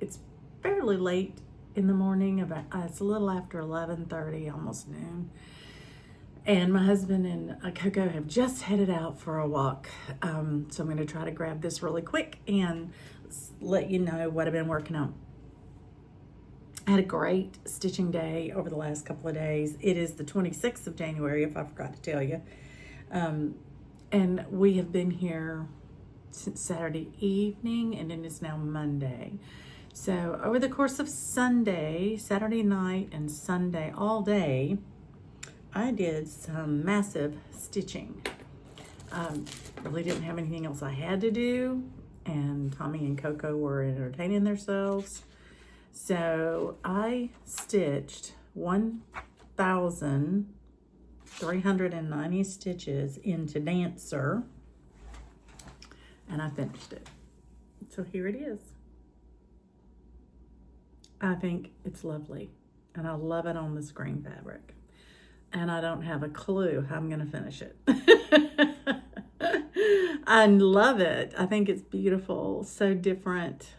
it's fairly late in the morning. It's a little after 11:30, almost noon, and my husband and Coco have just headed out for a walk. So I'm going to try to grab this really quick and let you know what I've been working on. I had a great stitching day over the last couple of days. It is the 26th of January, if I forgot to tell you. And we have been here since Saturday evening, and then it's now Monday. So over the course of Sunday, Saturday night, and Sunday all day, I did some massive stitching. Really didn't have anything else I had to do, and Tommy and Coco were entertaining themselves. So I stitched 1,390 stitches into Dancer, and I finished it. So here it is. I think it's lovely, and I love it on this green fabric, and I don't have a clue how I'm going to finish it. I love it. I think it's beautiful, so different,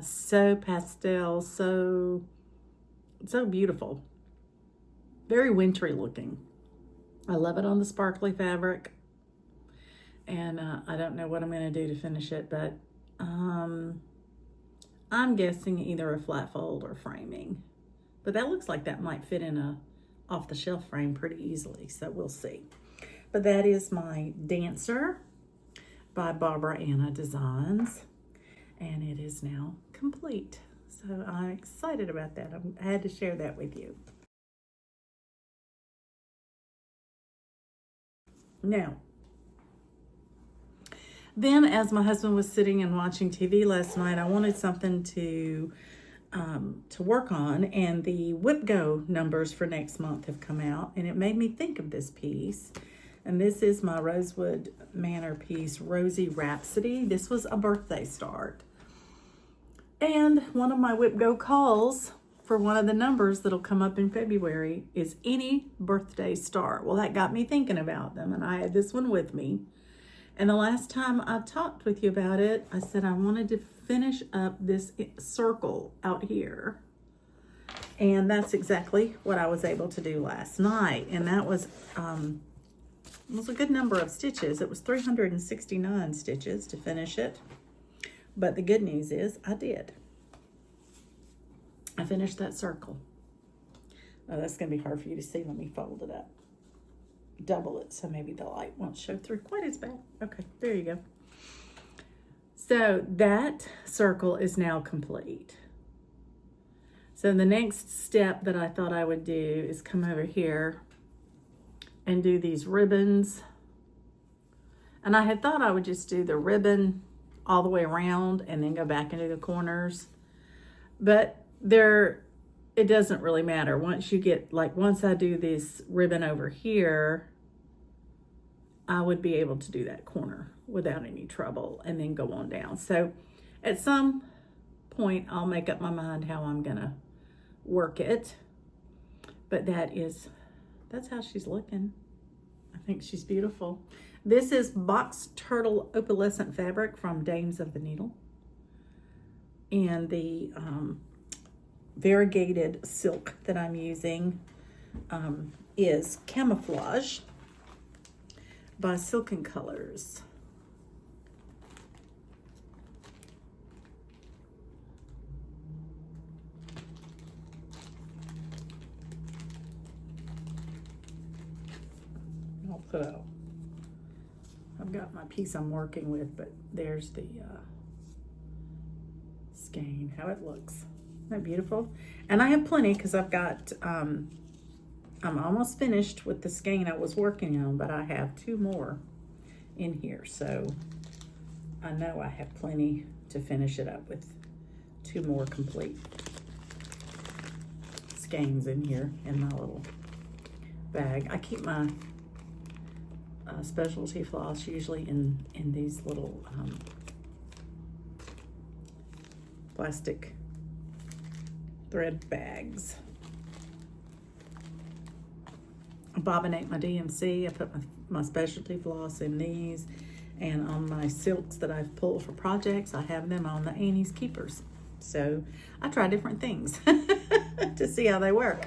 so pastel, so beautiful, very wintry looking. I love it on the sparkly fabric, and I don't know what I'm going to do to finish it, but I'm guessing either a flat fold or framing, but that looks like that might fit in a off-the-shelf frame pretty easily, so we'll see. But that is my Dancer by BarbaraAnna'sDesigns, and it is now complete. So I'm excited about that. I had to share that with you. Now, Then, as my husband was sitting and watching TV last night, I wanted something to work on, and the Whip Go numbers for next month have come out, and it made me think of this piece. And this is my Rosewood Manor piece, Rosie Rhapsody. This was a birthday start. And one of my Whip Go calls for one of the numbers that'll come up in February is any birthday start. Well, that got me thinking about them, and I had this one with me. And the last time I talked with you about it, I said I wanted to finish up this circle out here. And that's exactly what I was able to do last night. And that was a good number of stitches. It was 369 stitches to finish it. But the good news is I did. I finished that circle. Oh, that's going to be hard for you to see. Let me fold it up. Double it so maybe the light won't show through quite as bad. Okay, there you go. So that circle is now complete. So the next step that I thought I would do is come over here and do these ribbons. And I had thought I would just do the ribbon all the way around and then go back into the corners. But it doesn't really matter. Once I do this ribbon over here, I would be able to do that corner without any trouble and then go on down. So at some point, I'll make up my mind how I'm gonna work it. But that's how she's looking. I think she's beautiful. This is Box Turtle Opalescent fabric from Dames of the Needle. And the variegated silk that I'm using is Camouflage by Silken Colors. So I've got my piece I'm working with, but there's the skein, how it looks. Isn't that beautiful? And I have plenty because I've got, I'm almost finished with the skein I was working on, but I have 2 more in here. So I know I have plenty to finish it up with 2 more complete skeins in here in my little bag. I keep my specialty floss usually in these little plastic thread bags. I bobbinate my DMC. I put my specialty floss in these, and on my silks that I've pulled for projects, I have them on the Annie's Keepers. So I try different things to see how they work.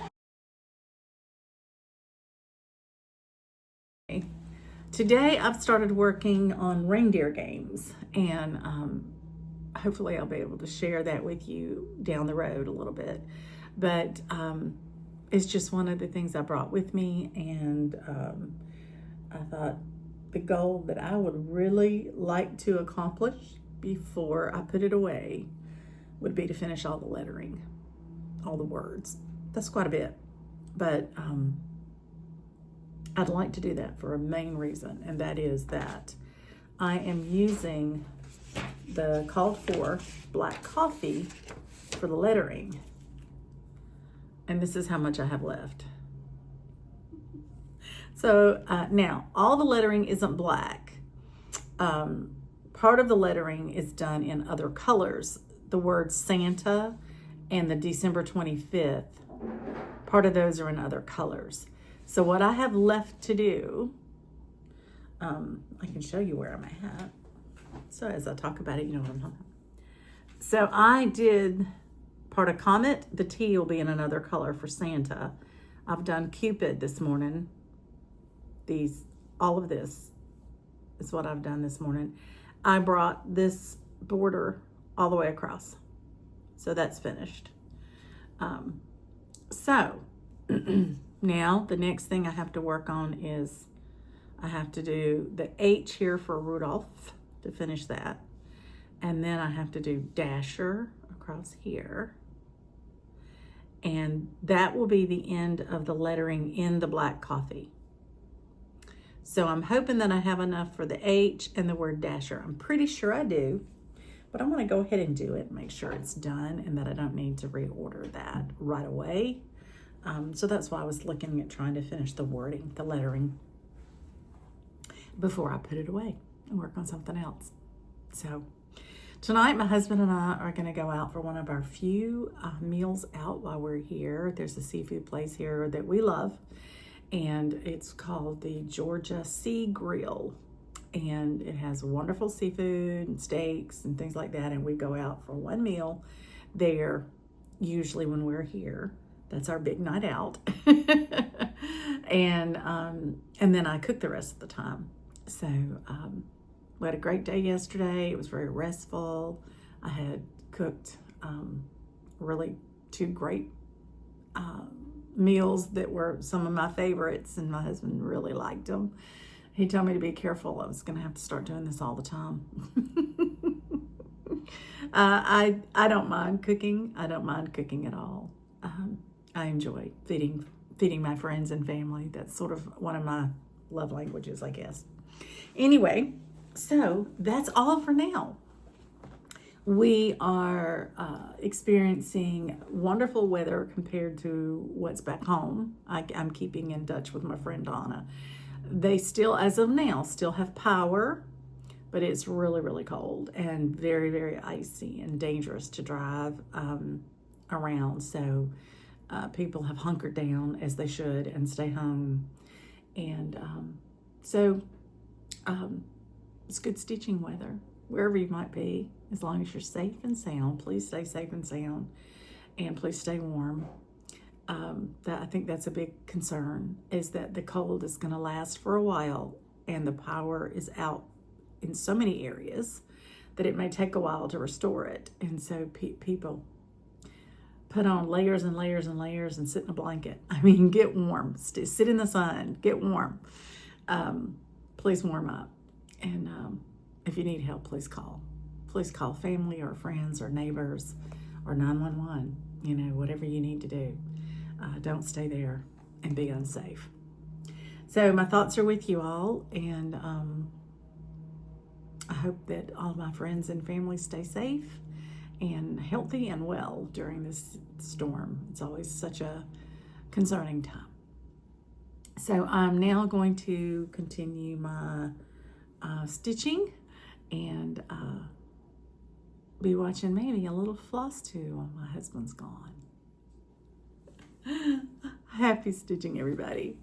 Today I've started working on reindeer games, and hopefully I'll be able to share that with you down the road a little bit. But it's just one of the things I brought with me, and I thought the goal that I would really like to accomplish before I put it away would be to finish all the lettering, all the words. That's quite a bit, but I'd like to do that for a main reason, and that is that I am using the called for black coffee for the lettering, and this is how much I have left. So now all the lettering isn't black. Part of the lettering is done in other colors. The word Santa and the December 25th, part of those are in other colors. So what I have left to do, I can show you where I'm at. So as I talk about it, you know what I'm talking about. So I did part of Comet. The T will be in another color for Santa. I've done Cupid this morning. All of this is what I've done this morning. I brought this border all the way across. So that's finished. Now, the next thing I have to work on is I have to do the H here for Rudolph to finish that. And then I have to do Dasher across here. And that will be the end of the lettering in the black coffee. So I'm hoping that I have enough for the H and the word dasher. I'm pretty sure I do, but I want to go ahead and do it, make sure it's done, and that I don't need to reorder that right away. So that's why I was looking at trying to finish the wording, the lettering, before I put it away and work on something else. So tonight, my husband and I are going to go out for one of our few meals out while we're here. There's a seafood place here that we love, and it's called the Georgia Sea Grill. And it has wonderful seafood and steaks and things like that. And we go out for one meal there, usually when we're here. That's our big night out. And then I cook the rest of the time. So we had a great day yesterday. It was very restful. I had cooked really two great meals that were some of my favorites, and my husband really liked them. He told me to be careful. I was going to have to start doing this all the time. I don't mind cooking. I don't mind cooking at all. I enjoy feeding my friends and family. That's sort of one of my love languages, I guess. Anyway, so that's all for now. We are experiencing wonderful weather compared to what's back home. I'm keeping in touch with my friend Donna. They still, as of now, still have power, but it's really, really cold and very, very icy and dangerous to drive around. So people have hunkered down, as they should, and stay home. And so it's good stitching weather, wherever you might be. As long as you're safe and sound, please stay safe and sound, and please stay warm. I think that's a big concern, is that the cold is going to last for a while, and the power is out in so many areas that it may take a while to restore it. And so people put on layers and layers and layers and sit in a blanket. I mean, get warm, sit in the sun, get warm. Please warm up. And if you need help, please call. Please call family or friends or neighbors or 911, whatever you need to do. Don't stay there and be unsafe. So my thoughts are with you all, and I hope that all my friends and family stay safe and healthy and well during this storm. It's always such a concerning time. So I'm now going to continue my stitching and be watching maybe a little floss too while my husband's gone. Happy stitching, everybody.